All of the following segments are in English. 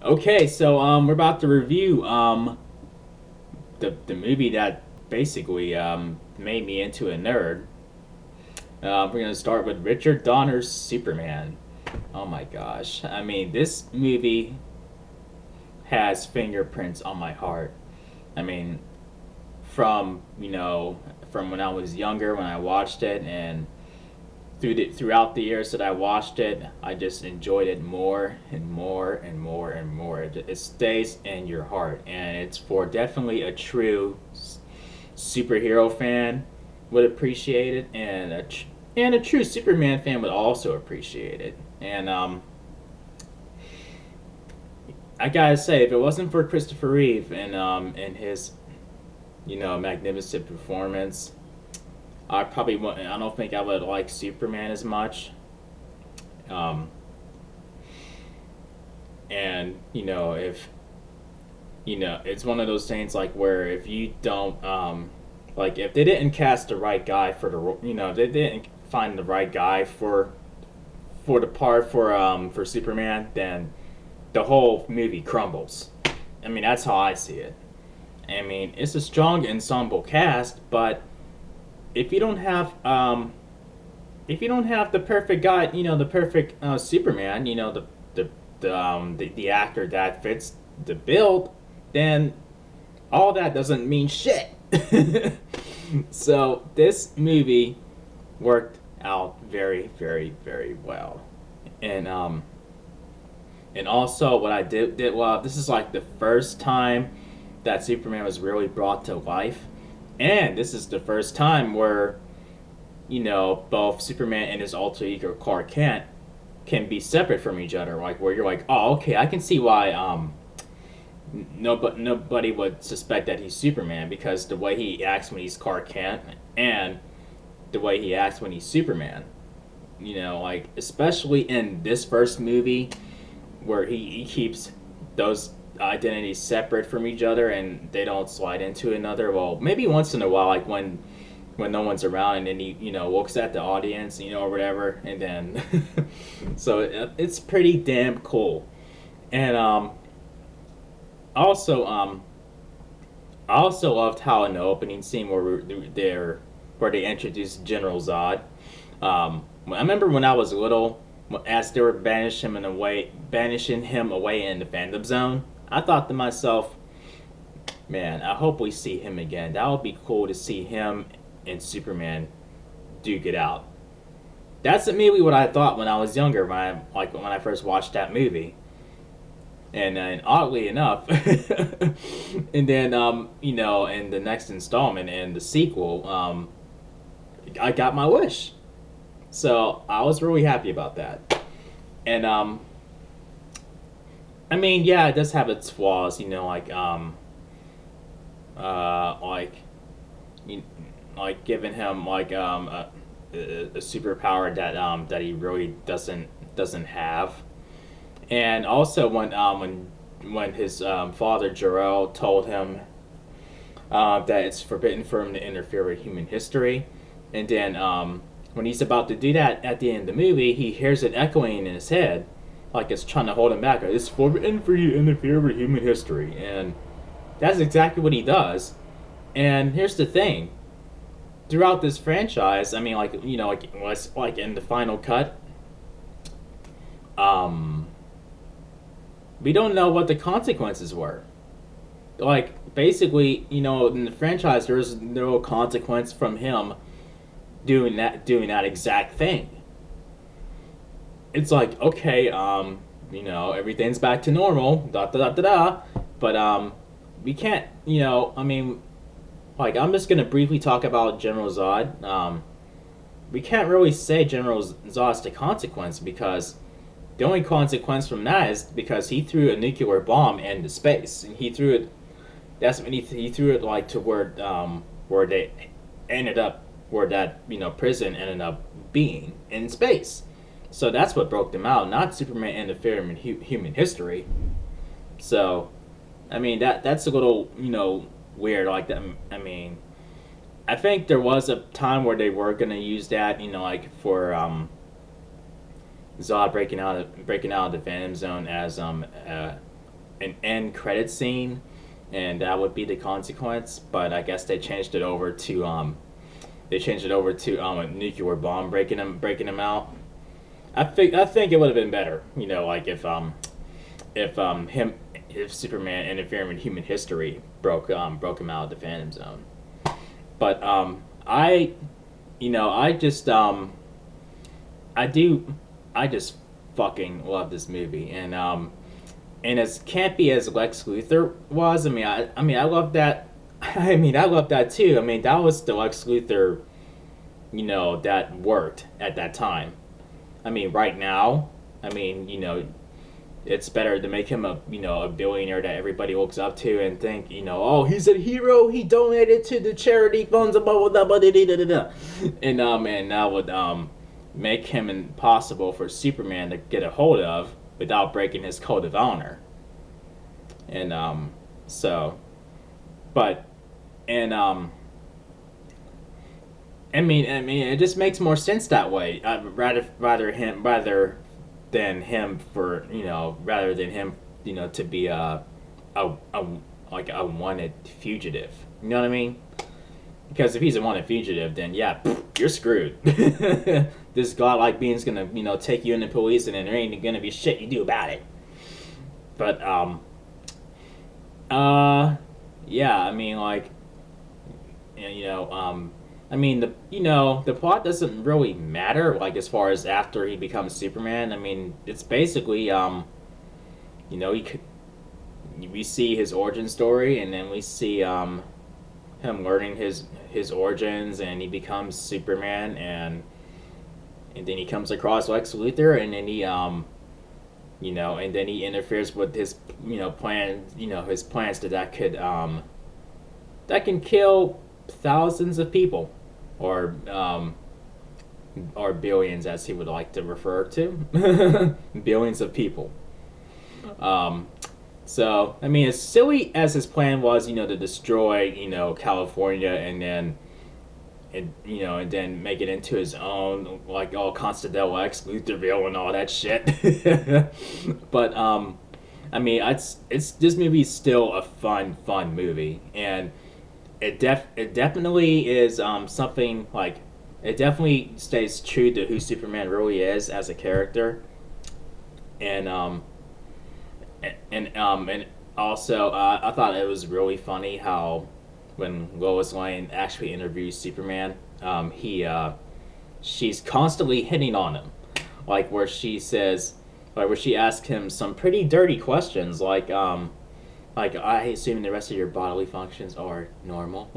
Okay, so we're about to review the movie that basically made me into a nerd. We're gonna start with Richard Donner's Superman. Oh my gosh! I mean, this movie has fingerprints on my heart. I mean, from from when I was younger when I watched it, and throughout the years that I watched it, I just enjoyed it more and more and more and more. It stays in your heart, and it's for definitely a true superhero fan would appreciate it, and a true Superman fan would also appreciate it. And I gotta say, if it wasn't for Christopher Reeve and his magnificent performance, I probably wouldn't. I don't think I would like Superman as much. Um, and if it's one of those things like where if you don't like if they didn't cast the right guy for the if they didn't find the right guy for the part for Superman, then the whole movie crumbles. I mean, that's how I see it. I mean, it's a strong ensemble cast, but if you don't have the perfect guy, the perfect Superman, the actor that fits the build, then all that doesn't mean shit. So this movie worked out very, very, very well, and also what I did well. This is like the first time that Superman was really brought to life, and this is the first time where both Superman and his alter ego Clark Kent can be separate from each other. Like where you're like, oh, okay, I can see why nobody would suspect that he's Superman because the way he acts when he's Clark Kent and the way he acts when he's Superman. Like especially in this first movie where he keeps those identities separate from each other and they don't slide into another. Well, maybe once in a while, like when no one's around and then he looks at the audience, or whatever, and then so it's pretty damn cool. And also I also loved how in the opening scene where they introduced General Zod. I remember when I was little, as they were banishing him away in the Phantom Zone, I thought to myself, man, I hope we see him again. That would be cool to see him and Superman duke it out. That's immediately what I thought when I was younger, when I first watched that movie. And then oddly enough, and then in the next installment and the sequel, I got my wish. So I was really happy about that. And I mean, yeah, it does have its flaws, like you, like giving him like a superpower that he really doesn't have. And also when his father Jor-El told him that it's forbidden for him to interfere with human history, and then when he's about to do that at the end of the movie, he hears it echoing in his head, like it's trying to hold him back. It's forbidden for you to interfere with human history, and that's exactly what he does. And here's the thing: throughout this franchise, I mean, like in the final cut, um, we don't know what the consequences were. Like basically, in the franchise, there was no consequence from him doing that exact thing. It's like okay, everything's back to normal, da da da da da, but we can't, I mean, like I'm just gonna briefly talk about General Zod. We can't really say General Zod's the consequence because the only consequence from that is because he threw a nuclear bomb into space, and he threw it. That's when he threw it like to where they ended up, where that prison ended up being in space. So that's what broke them out, not Superman interfering in human history. So, I mean that's a little weird. Like that. I mean, I think there was a time where they were gonna use that, like for Zod breaking out of the Phantom Zone as an end credit scene, and that would be the consequence. But I guess they changed it over to a nuclear bomb breaking him out. I think it would have been better, like if Superman interfering in human history broke him out of the Phantom Zone. But I just I just fucking love this movie, and as campy as Lex Luthor was, I love that. I love that too. That was the Lex Luthor, that worked at that time. Right now, it's better to make him a billionaire that everybody looks up to and think, oh, he's a hero. He donated to the charity funds, blah blah blah blah da, da, da, da. And that would make him impossible for Superman to get a hold of without breaking his code of honor. And so, but and it just makes more sense that way. Rather than him, to be like a wanted fugitive. You know what I mean? Because if he's a wanted fugitive, then yeah, you're screwed. This godlike being's gonna, take you in the police, and then there ain't gonna be shit you do about it. But yeah, the plot doesn't really matter, like, as far as after he becomes Superman. It's basically we see his origin story, and then we see him learning his origins, and he becomes Superman, and then he comes across Lex Luthor, and then he and then he interferes with his plans, his plans that can kill thousands of people, or billions, as he would like to refer to, billions of people. So as silly as his plan was, to destroy California, and then make it into his own, like, all Constantine Lex Luthorville and all that shit. But it's this movie's still a fun movie, and it definitely is something, like, it definitely stays true to who Superman really is as a character, and also I thought it was really funny how when Lois Lane actually interviews Superman, she's constantly hitting on him, like where she asks him some pretty dirty questions, like I assume the rest of your bodily functions are normal.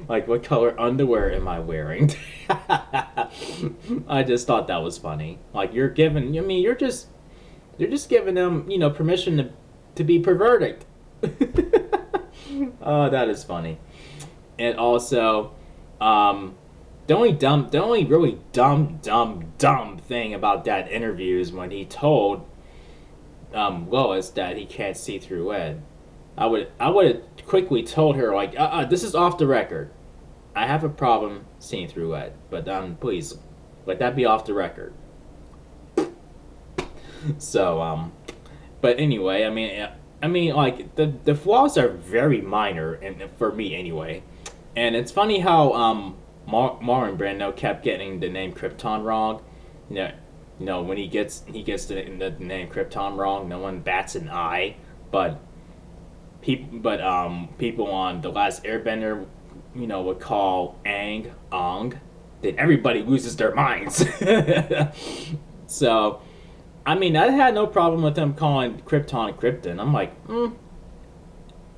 Like, what color underwear am I wearing? I just thought that was funny. Like, you're just giving them, permission to be perverted. Oh, that is funny. And also, the only really dumb thing about that interview is when he told Lois that he can't see through lead. I would have quickly told her, like, this is off the record. I have a problem seeing through lead, but please let that be off the record. So but anyway, like, the flaws are very minor, and for me anyway. And it's funny how Marlon Brando kept getting the name Krypton wrong. When he gets the name Krypton wrong, no one bats an eye. But people on The Last Airbender, would call Aang Ong. Then everybody loses their minds. So, I had no problem with them calling Krypton Krypton. I'm like,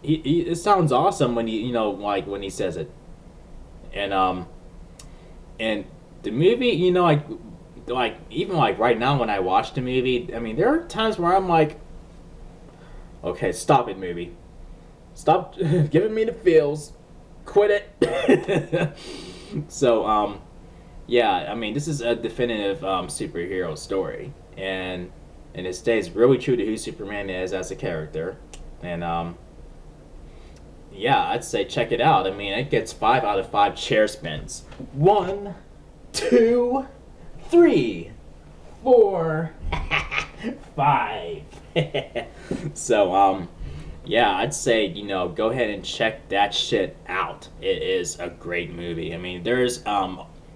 it sounds awesome when like when he says it. And the movie, like even like right now when I watch the movie, there are times where I'm like, okay, stop it, movie. Stop giving me the feels. Quit it. So, yeah, this is a definitive superhero story, and it stays really true to who Superman is as a character, and yeah, I'd say check it out. It gets 5 out of 5 chair spins. 1, 2, 3, 4. 5. So yeah, I'd say, go ahead and check that shit out. It is a great movie. I mean, there's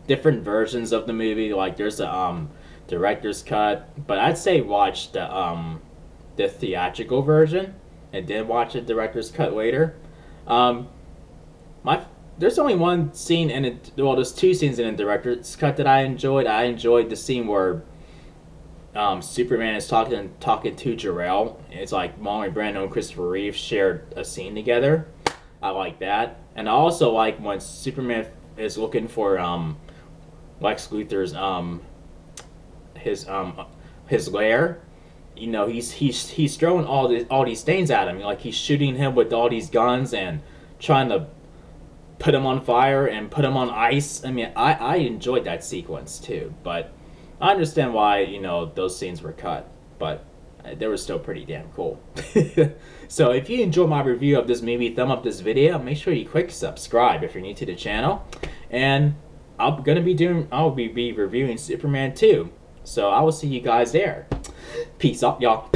different versions of the movie. Like there's a director's cut, but I'd say watch the theatrical version and then watch the director's cut later. Um, my there's only one scene in it. Well, there's two scenes in the director's cut that I enjoyed. I enjoyed the scene where Superman is talking to Jor-El. It's like Marlon Brando and Christopher Reeve shared a scene together. I like that, and I also like when Superman is looking for Lex Luthor's his his lair. He's throwing all these things at him. Like he's shooting him with all these guns and trying to put him on fire and put him on ice. I mean, I enjoyed that sequence too, but I understand why those scenes were cut, but they were still pretty damn cool. So if you enjoyed my review of this movie, thumb up this video. Make sure you click subscribe if you're new to the channel, and I'll be reviewing Superman 2. So I will see you guys there. Peace out, y'all.